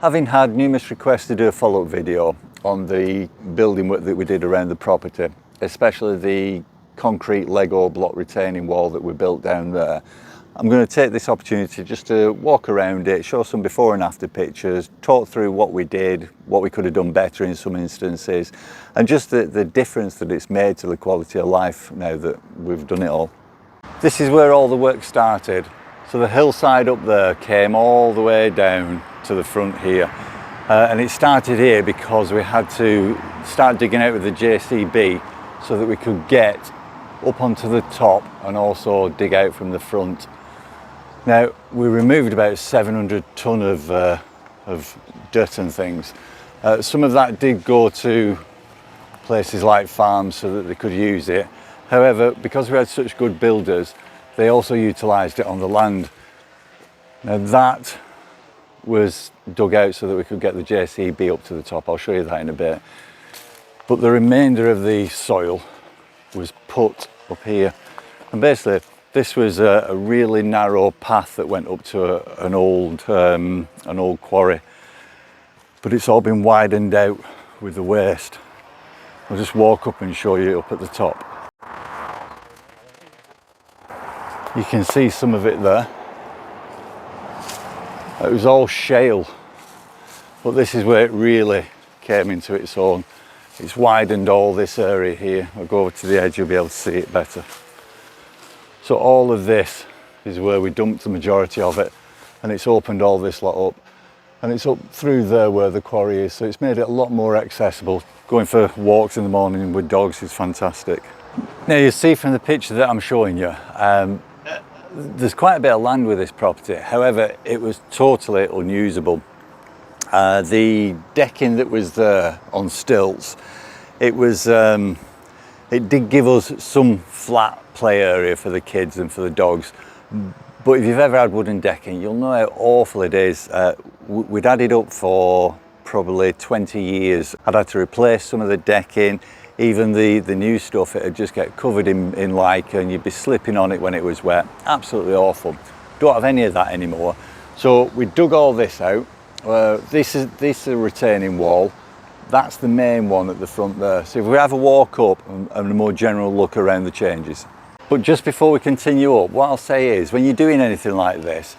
Having had numerous requests to do a follow-up video on the building work that we did around the property, especially the concrete Lego block retaining wall that we built down there, I'm going to take this opportunity just to walk around it, show some before and after pictures, talk through what we did, what we could have done better in some instances, and just the difference that it's made to the quality of life now that we've done it all. This is where all the work started. So the hillside up there came all the way down to the front here. And it started here because we had to start digging out with the JCB so that we could get up onto the top and also dig out from the front. Now, we removed about 700 tonne of dirt and things. Some of that did go to places like farms so that they could use it. However, because we had such good builders, they also utilised it on the land. Now that was dug out so that we could get the JCB up to the top. I'll show you that in a bit. But the remainder of the soil was put up here. And basically, this was a really narrow path that went up to an old quarry. But it's all been widened out with the waste. I'll just walk up and show you up at the top. You can see some of it there. It was all shale, but this is where it really came into its own. It's widened all this area here. I'll go over to the edge, you'll be able to see it better. So all of this is where we dumped the majority of it, and it's opened all this lot up. And it's up through there where the quarry is, so it's made it a lot more accessible. Going for walks in the morning with dogs is fantastic. Now you see from the picture that I'm showing you, there's quite a bit of land with this property. However, it was totally unusable. The decking that was there on stilts, it did give us some flat play area for the kids and for the dogs. But if you've ever had wooden decking, you'll know how awful it is. We'd had it up for probably 20 years. I'd had to replace some of the decking. Even the new stuff, it would just get covered in lichen, and you'd be slipping on it when it was wet. Absolutely awful. Don't have any of that anymore. So we dug all this out. This is a retaining wall. That's the main one at the front there. So if we have a walk up and a more general look around the changes. But just before we continue up, what I'll say is, when you're doing anything like this,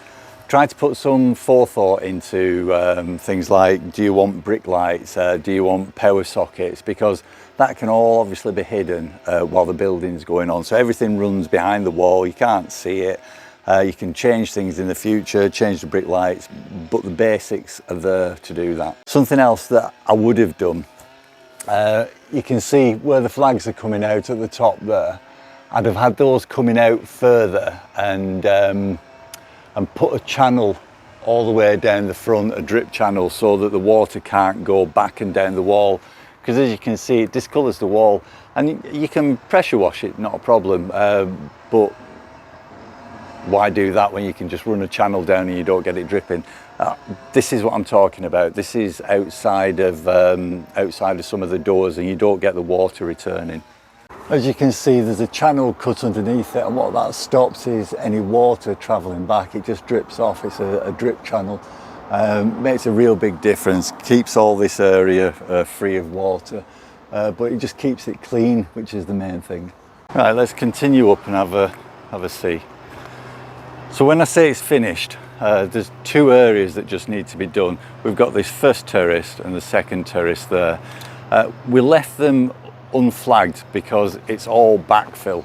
try to put some forethought into things like, do you want brick lights, do you want power sockets, because that can all obviously be hidden while the building's going on. So everything runs behind the wall, you can't see it. You can change things in the future, change the brick lights, but the basics are there to do that. Something else that I would have done, you can see where the flags are coming out at the top there. I'd have had those coming out further and put a channel all the way down the front, a drip channel, so that the water can't go back and down the wall. Because as you can see, it discolours the wall, and you can pressure wash it, not a problem, but why do that when you can just run a channel down and you don't get it dripping? This is what I'm talking about. This is outside of some of the doors, and you don't get the water returning. As you can see, there's a channel cut underneath it, and what that stops is any water travelling back. It just drips off. It's a drip channel. Makes a real big difference, keeps all this area free of water, but it just keeps it clean, which is the main thing. Right, let's continue up and have a see. So when I say it's finished, there's two areas that just need to be done. We've got this first terrace and the second terrace there. We left them unflagged because it's all backfill,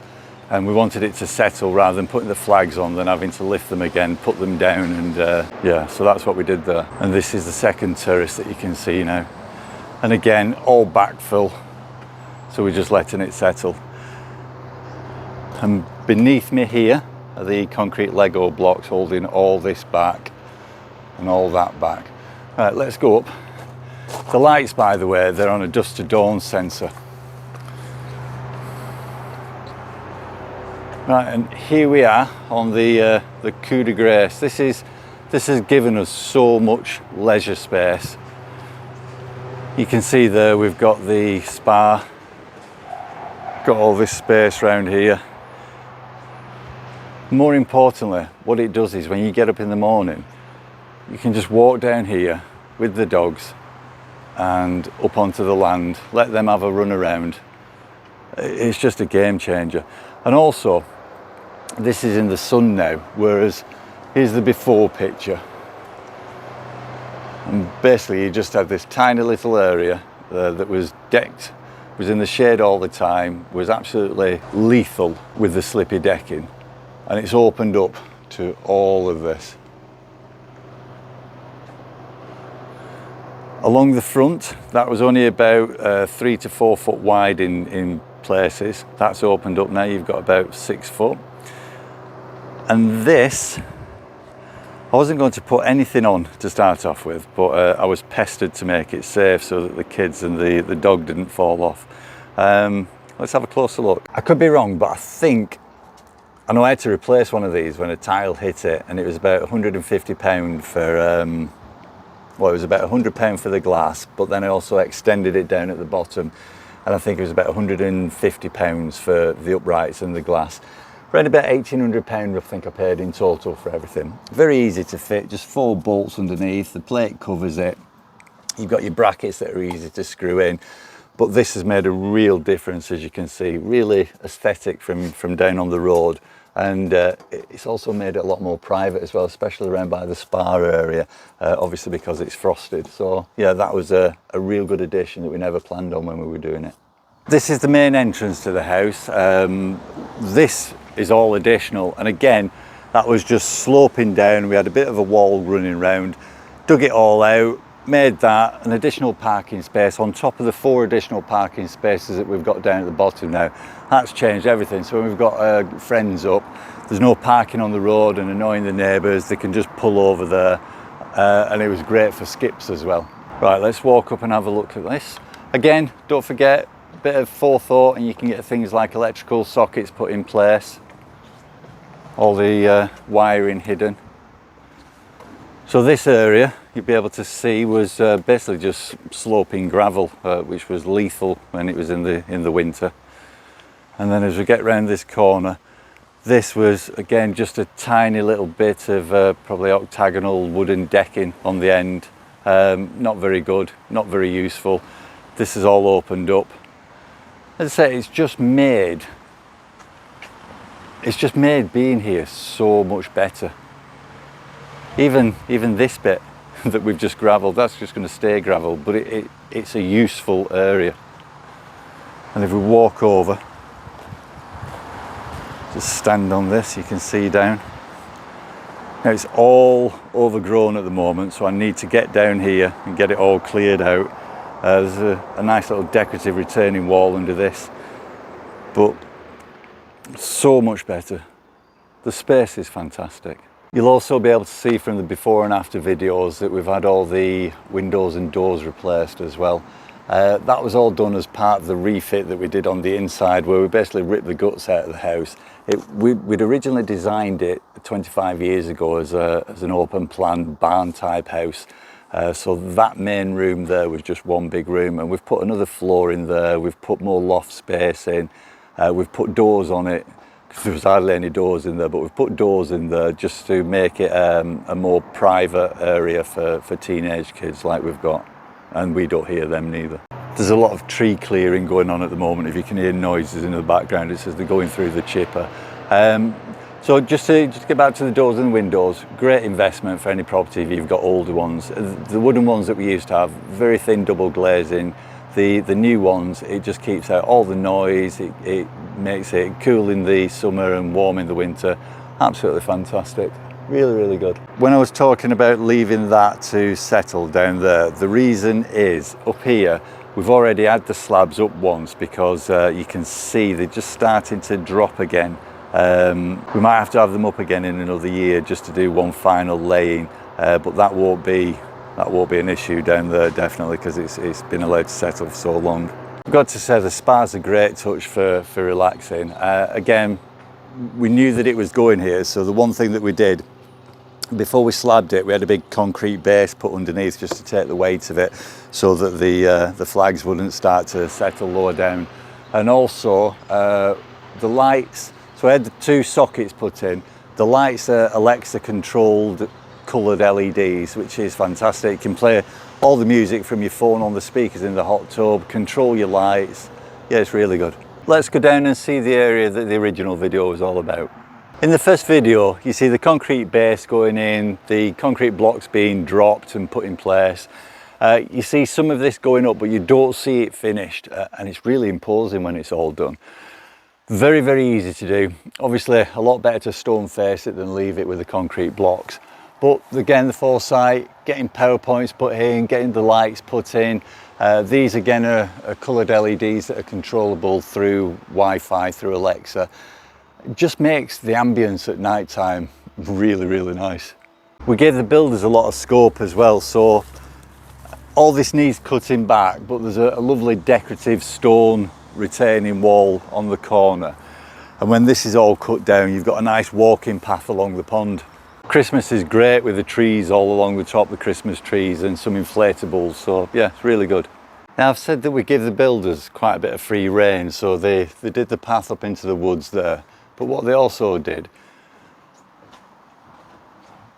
and we wanted it to settle rather than putting the flags on, then having to lift them again, put them down, and yeah, so that's what we did there. And this is the second terrace that you can see now. And again, all backfill, so we're just letting it settle. And beneath me here are the concrete Lego blocks holding all this back and all that back. Right, let's go up. The lights, by the way, they're on a dusk to dawn sensor. Right, and here we are on the coup de grace. This has given us so much leisure space. You can see there we've got the spa, got all this space around here. More importantly, what it does is when you get up in the morning, you can just walk down here, with the dogs and up onto the land, let them have a run around. It's just a game changer. And also, this is in the sun now, whereas here's the before picture. And basically you just had this tiny little area that was decked, was in the shade all the time, was absolutely lethal with the slippy decking. And it's opened up to all of this. Along the front, that was only about 3 to 4 foot wide in places. That's opened up now, you've got about 6 foot. And this, I wasn't going to put anything on to start off with, but I was pestered to make it safe so that the kids and the dog didn't fall off. Let's have a closer look. I could be wrong, but I know I had to replace one of these when a tile hit it, and it was about £150 for, well, it was about £100 for the glass, but then I also extended it down at the bottom, and I think it was about £150 for the uprights and the glass. Around about £1,800 I think I paid in total for everything. Very easy to fit, just 4 bolts underneath, the plate covers it. You've got your brackets that are easy to screw in, but this has made a real difference, as you can see, really aesthetic from down on the road. And it's also made it a lot more private as well, especially around by the spa area, obviously because it's frosted. So yeah, that was a real good addition that we never planned on when we were doing it. This is the main entrance to the house. This is all additional, and again, that was just sloping down. We had a bit of a wall running round, dug it all out, made that an additional parking space on top of the 4 additional parking spaces that we've got down at the bottom now. That's changed everything. So when we've got friends up, there's no parking on the road and annoying the neighbours. They can just pull over there, and it was great for skips as well. Right, let's walk up and have a look at this. Again, don't forget, a bit of forethought, and you can get things like electrical sockets put in place, all the wiring hidden. So this area, you'll be able to see, was basically just sloping gravel, which was lethal when it was in the winter. And then as we get around this corner, this was again just a tiny little bit of probably octagonal wooden decking on the end. Not very good, not very useful. This is all opened up. As I say, it's just made being here so much better. Even this bit that we've just gravelled, that's just going to stay gravel, but it's a useful area. And if we walk over, just stand on this, you can see down. Now it's all overgrown at the moment, so I need to get down here and get it all cleared out. There's a nice little decorative retaining wall under this, but so much better. The space is fantastic. You'll also be able to see from the before and after videos that we've had all the windows and doors replaced as well. That was all done as part of the refit that we did on the inside, where we basically ripped the guts out of the house. We'd originally designed it 25 years ago as an open plan barn type house. So that main room there was just one big room, and we've put another floor in there, we've put more loft space in, we've put doors on it. There was hardly any doors in there, but we've put doors in there just to make it a more private area for teenage kids like we've got, and we don't hear them neither. There's a lot of tree clearing going on at the moment. If you can hear noises in the background, it says they're going through the chipper. So just to get back to the doors and windows, great investment for any property if you've got older ones. The wooden ones that we used to have, very thin double glazing. The new ones, it just keeps out all the noise, it makes it cool in the summer and warm in the winter. Absolutely fantastic, really, really good. When I was talking about leaving that to settle down there, the reason is up here, we've already had the slabs up once because you can see they're just starting to drop again. We might have to have them up again in another year just to do one final laying, but that won't be an issue down there definitely, because it's been allowed to settle for so long. I've got to say the spa's a great touch for relaxing. Again, we knew that it was going here, so the one thing that we did before we slabbed it, we had a big concrete base put underneath just to take the weight of it, so that the flags wouldn't start to settle lower down. And also the lights, so I had the 2 sockets put in. The lights are Alexa controlled coloured LEDs, which is fantastic. You can play all the music from your phone on the speakers in the hot tub, control your lights. Yeah, it's really good. Let's go down and see the area that the original video was all about. In the first video, you see the concrete base going in, the concrete blocks being dropped and put in place. You see some of this going up, but you don't see it finished, and it's really imposing when it's all done. Very, very easy to do. Obviously, a lot better to stone face it than leave it with the concrete blocks. But again, the foresight, getting power points put in, getting the lights put in. These again are coloured LEDs that are controllable through Wi-Fi, through Alexa. It just makes the ambience at night time really, really nice. We gave the builders a lot of scope as well, so all this needs cutting back, but there's a lovely decorative stone retaining wall on the corner. And when this is all cut down, you've got a nice walking path along the pond. Christmas is great with the trees all along the top, the Christmas trees and some inflatables, so yeah, it's really good. Now I've said that we give the builders quite a bit of free rein, so they did the path up into the woods there. But what they also did,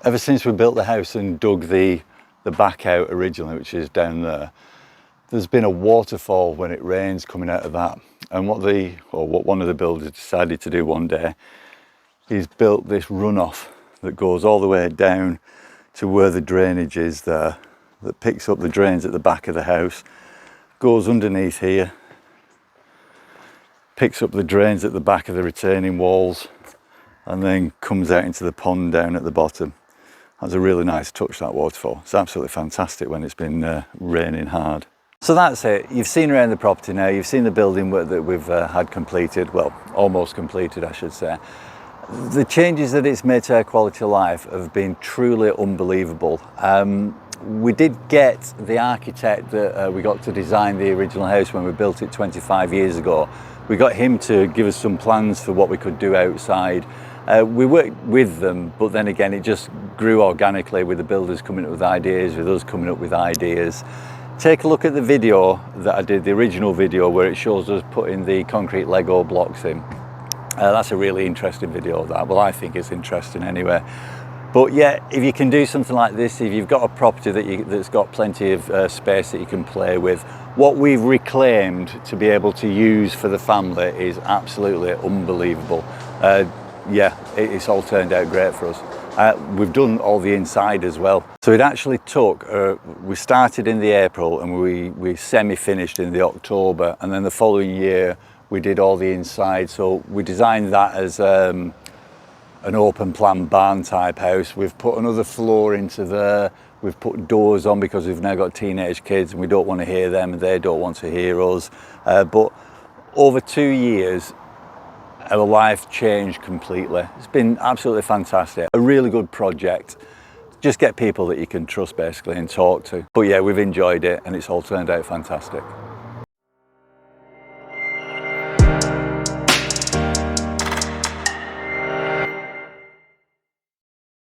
ever since we built the house and dug the back out originally, which is down there, there's been a waterfall when it rains coming out of that. And what one of the builders decided to do one day is built this runoff that goes all the way down to where the drainage is there, that picks up the drains at the back of the house, goes underneath here, picks up the drains at the back of the retaining walls, and then comes out into the pond down at the bottom. That's a really nice touch, that waterfall. It's absolutely fantastic when it's been raining hard. So that's it. You've seen around the property now. You've seen the building work that we've had completed, well, almost completed, I should say. The changes that it's made to our quality of life have been truly unbelievable. We did get the architect that we got to design the original house when we built it 25 years ago. We got him to give us some plans for what we could do outside. We worked with them, but then again, it just grew organically with the builders coming up with ideas, with us coming up with ideas. Take a look at the video that I did, the original video, where it shows us putting the concrete Lego blocks in. That's a really interesting video, that. Well, I think it's interesting anyway. But yeah, if you can do something like this, if you've got a property that's got plenty of space that you can play with, what we've reclaimed to be able to use for the family is absolutely unbelievable. Yeah, it's all turned out great for us. We've done all the inside as well. So it actually took, we started in the April and we semi-finished in the October, and then the following year we did all the inside. So we designed that as an open plan barn type house. We've put another floor into there. We've put doors on because we've now got teenage kids and we don't want to hear them and they don't want to hear us. But over 2 years, our life changed completely. It's been absolutely fantastic. A really good project. Just get people that you can trust basically and talk to. But yeah, we've enjoyed it and it's all turned out fantastic.